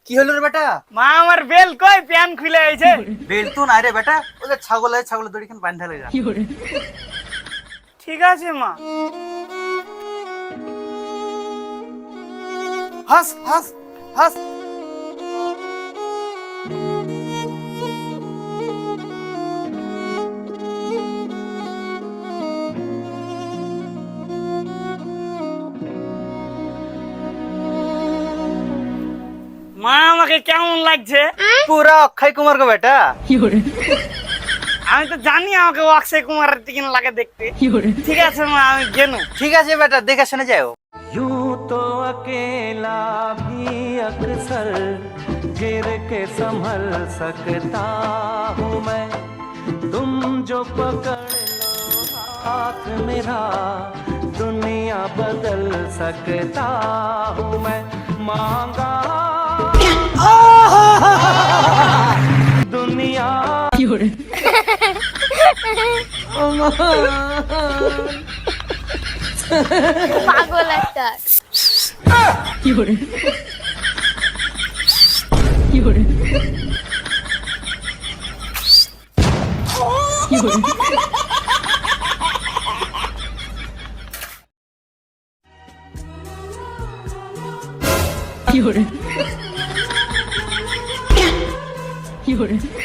কি হলো রে বেটা? মা আমার বেল কই প্যান খুলে আইছে। বেল তো নাই রে বেটা, ওই যে ছাগলের দড়িখান বাঁধা লাগা। ঠিক আছে মা। হাস হাস হাস। মা আমাকে কেমন লাগছে? পুরা অক্ষয় কুমার গো বেটা। আমি তো জানি আমাকে অক্ষয় কুমারের দিকে লাগে দেখতে। ঠিক আছে মা, আমি গেনু। ঠিক আছে বেটা, দেখে শুনে যাও। यूं तो अकेला भी अक्सर गिर के संभल सकता हूँ मैं, तुम जो पकड़ लो हाथ मेरा दुनिया बदल सकता हूँ मैं, मांगा दुनिया পাগল একটা।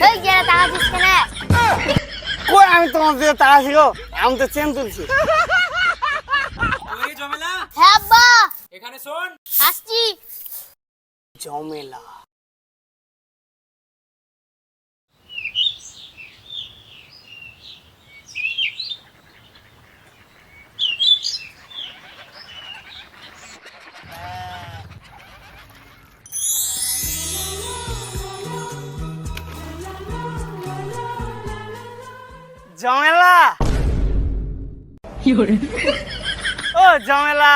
এই গেরা তাকাছিস কেন? কই আমি তোমার দিকে তাকাছি গো, আমি তো চেন তুলছি। হ্যাঁ আব্বা, এখানে শোন। আসছি। ঝমেলা। ঝমেলা, ও ঝমেলা,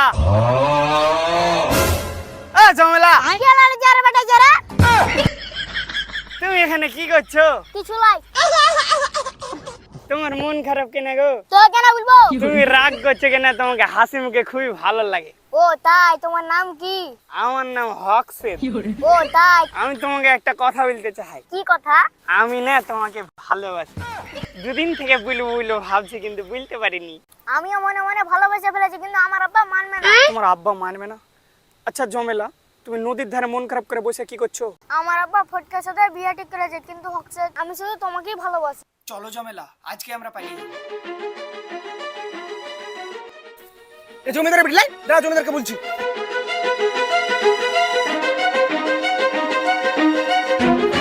ও ঝমেলা, গেলার যারা বেটা যারা, তুমি এখানে কি করছো? কিছু লাই। তোমার মন খারাপ কেন গো? তো কেন বলবো? তুমি রাগ করছো কেন? তোমাকে হাসি মুখে খুবই ভালো লাগে। ও তাই, তোমার নাম কি? আমার নাম হকসেন। ও তাই, আমি তোমাকে একটা কথা বলতে চাই। কি কথা? আমি না তোমাকে ভালোবাসি। দুদিন থেকে বুলবো ভাবছি, কিন্তু বলতে পারিনি। আমিও মনে মনে ভালোবেসে ফেলেছি, কিন্তু আমার আব্বা মানবে না। তোমার আব্বা মানবে না? আচ্ছা জমেলা, তুমি নদীর ধারে মন খারাপ করে বসে কি করছো? আমার আব্বা ফটকার সাথে বিয়ে ঠিক করেছে, কিন্তু হকসে আমি শুধু তোমাকেই ভালোবাসি। চলো জমেলা, আজকে আমরা পালিয়ে যাবো। এই জমিদার বিটলাই, দাঁড়া, জমিদারকে বলছি।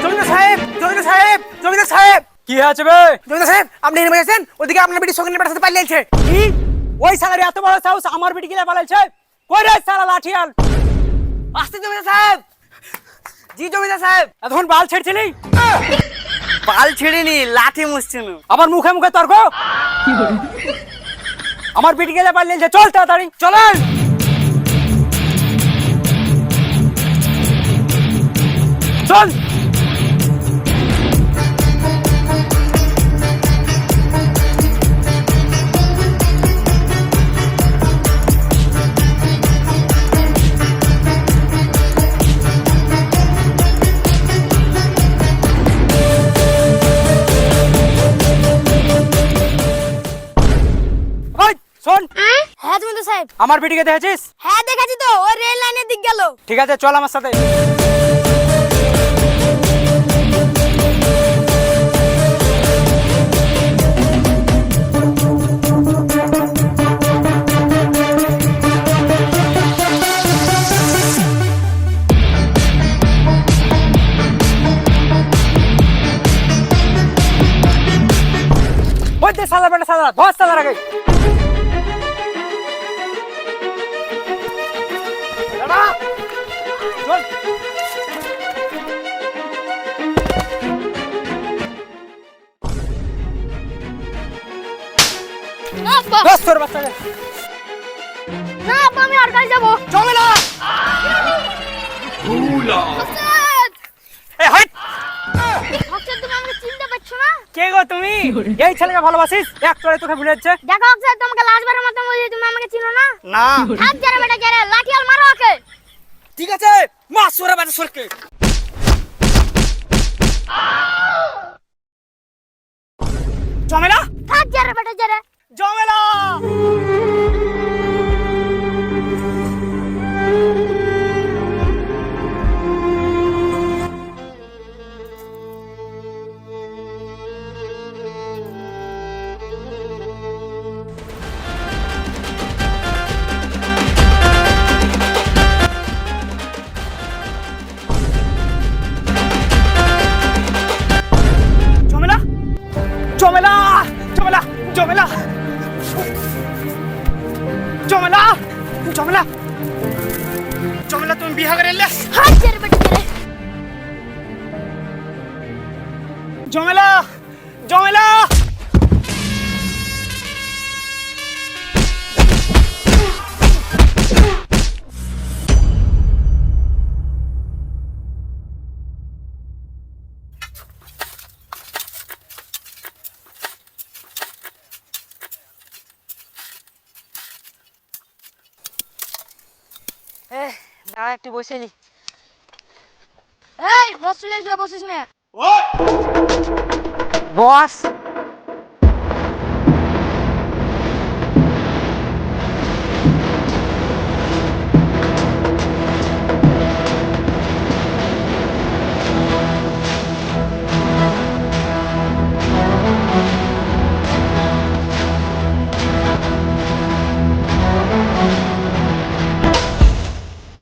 জমিদার সাহেব, জমিদার সাহেব, জমিদার সাহেব। কি আছে বে? জমিদার সাহেব, আপনি এখানে বসেছেন, ওদিকে আপনার বেটি সঙ্গে বেটার সাথে পালিয়ে যাচ্ছে। কি? ওই শালার এত বড় সাহস আমার বেটি গিলা পালাইছে? কই রে শালা লাঠিয়াল? আসতে জমিদার সাহেব। জি জমিদার সাহেব। এখন বাল ছেড়ছিলি? বাল ছেড়েনি, লাঠি মুছছিল। আবার মুখে মুখে তর্ক? আমার বেটি গিলা পালিয়েছে, চল তাড়াতাড়ি চলেন। চল। ওই শোন, হ্যাঁ জমিদার সাহেব। আমার বেটিকে দেখেছিস? হ্যাঁ দেখেছি তো, ওই রেল লাইনের দিক গেল। ঠিক আছে, চল আমার সাথে। ওই দে শালা বেটা, শালা ধর শালার আগে। দাঁড়া, চল। না আব্বা, দশ তোর বাচ্চাকে। না আব্বা, আমি আর কাছে যাবো। জমেলা, হকসেন! এই হট। হকসেন, তুমি আমাকে চিনতে পারছো না? কে গো তুমি? এই ছেলেকে ভালোবাসিস? এক তোরে তোকে ভুলে যাচ্ছে। দেখো হকসেন, তোমাকে লাস্টবারের মতো বলছি, তুমি আমাকে চিনো না? না। থাক যারা বেটা যারা, লাঠিয়াল মারো ওকে। ঠিক আছে, মাছ সরে বাজে সরকে। হাত ছেড়ে বেটি রে। জমেলা জমেলা দাঁড়া একটু বসে নি। এই বসলে যা বসিস না। বস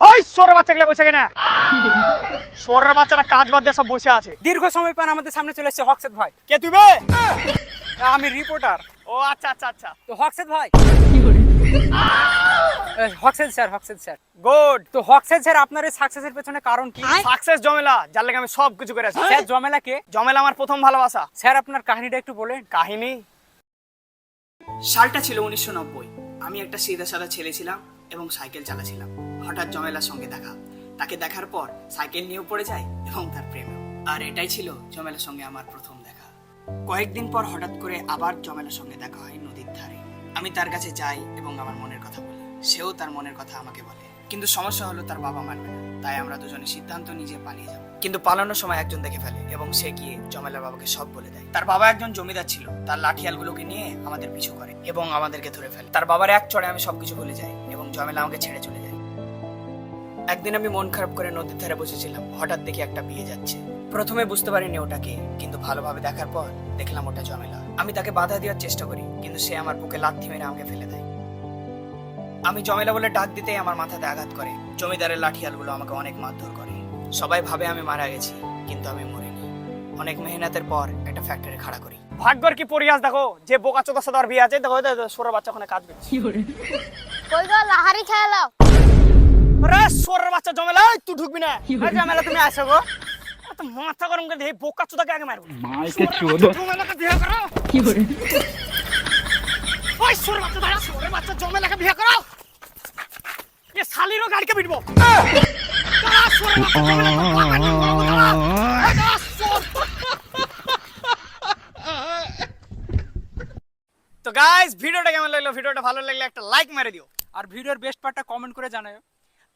ওই সোরের বাচ্চাগুলো বসে কেনা সোরের বাচ্চারা কাজ বাদ দিয়ে সব বসে আছে। দীর্ঘ সময় পর আমাদের সামনে চলে এসেছে হকসেদ ভাই। কে তুই বে? আমি রিপোর্টার। ও আচ্ছা আচ্ছা আচ্ছা তো হকসেদ ভাই হকসেদ স্যার গুড। তো হকসেদ স্যার আপনার এই সাকসেসের পেছনে কারণ কি? সাকসেস জমেলা, যার লাগে আমি সব কিছু করে আছি। স্যার জমেলা কে? জমেলা আমার প্রথম ভালোবাসা। স্যার আপনার কাহিনীটা একটু বলেন। কাহিনী সালটা ছিল 1990। আমি একটা সিধা সাদা ছেলে ছিলাম এবং সাইকেল চালাচ্ছিলাম। হঠাৎ জমেলার সঙ্গে দেখা। তাকে দেখার পর সাইকেল নিয়েও পড়ে যায় এবং তার প্রেমে। আর এটাই ছিল জমেলার সঙ্গে আমার প্রথম দেখা। কয়েকদিন পর হঠাৎ করে আবার জমেলার সঙ্গে দেখা হয় নদীর ধারে। আমি তার কাছে যাই এবং আমার মনের কথা বলি। সেও তার মনের কথা আমাকে বলে। কিন্তু সমস্যা হলো তার বাবা মানবে না। তাই আমরা দুজনে সিদ্ধান্ত নিজে পালিয়ে যাব। কিন্তু পালানোর সময় একজন দেখে ফেলে এবং সে গিয়ে জমেলার বাবাকে সব বলে দেয়। তার বাবা একজন জমিদার ছিল। তার লাঠিয়ালগুলোকে নিয়ে আমাদের পিছু করে এবং আমাদেরকে ধরে ফেলে। তার বাবার এক চড়ে আমি সবকিছু ভুলে যাই এবং জমেলা আমাকে ছেড়ে চলে যায়। একদিন আমি মন খারাপ করে নদীর ধারে বসেছিলাম। হঠাৎ দেখি একটা বিয়ে যাচ্ছে। প্রথমে বুঝতে পারিনি ওটাকে, কিন্তু ভালোভাবে দেখার পর দেখলাম ওটা জমেলা। আমি তাকে বাধা দেওয়ার চেষ্টা করি, কিন্তু সে আমার বুকে লাথি মেরে আমাকে ফেলে দেয়। আমি জমেলা বলে ডাক দিতেই আমার মাথাতে আঘাত করে। জমিদারের লাঠিয়ালগুলো আমাকে অনেক মারধর করে। সবাই ভাবে আমি মারা গেছি, কিন্তু আমি মরিনি। অনেক মেহনতের পর একটা ফ্যাক্টরি খাড়া করি। ভাগ্যর কি পরিহাস দেখো, যে বোকা চোদার সাথে আর বিয়ে আছে। দেখো সোরের বাচ্চা ওখানে কাজ করছে। কই গো লাহারি খেলাও। আরে সোরের বাচ্চা জমেলা, এই তুই ঢুকবি না। এই জমেলা তুমি আসো গো। তো মাথা গরম করে এই বোকা চোদাকে আগে মারবো। মাইকে চোদা জমেলাকে বিয়ে করো। কি করে? ওই সোরের বাচ্চা দাঁড়া, সোরের বাচ্চা জমেলাকে বিয়ে করো। এ শালিরও গাড়িকে পিটবো। দাঁড়া সোরের বাচ্চা জমেলাকে তো গাইস, ভিডিওটা কেমন লাগলো? ভিডিওটা ভালো লাগলে একটা লাইক মেরে দিও। আর ভিডিওর বেস্ট পার্টটা কমেন্ট করে জানাও।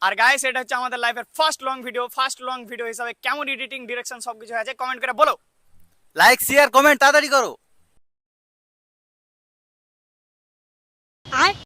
আর গাইস, এটা হচ্ছে আমাদের লাইফের first long video. First long video হিসাবে কেমন এডিটিং, ডিরেকশন সবকিছু আছে কমেন্ট করে বলো। লাইক শেয়ার কমেন্ট তাড়াতাড়ি করো।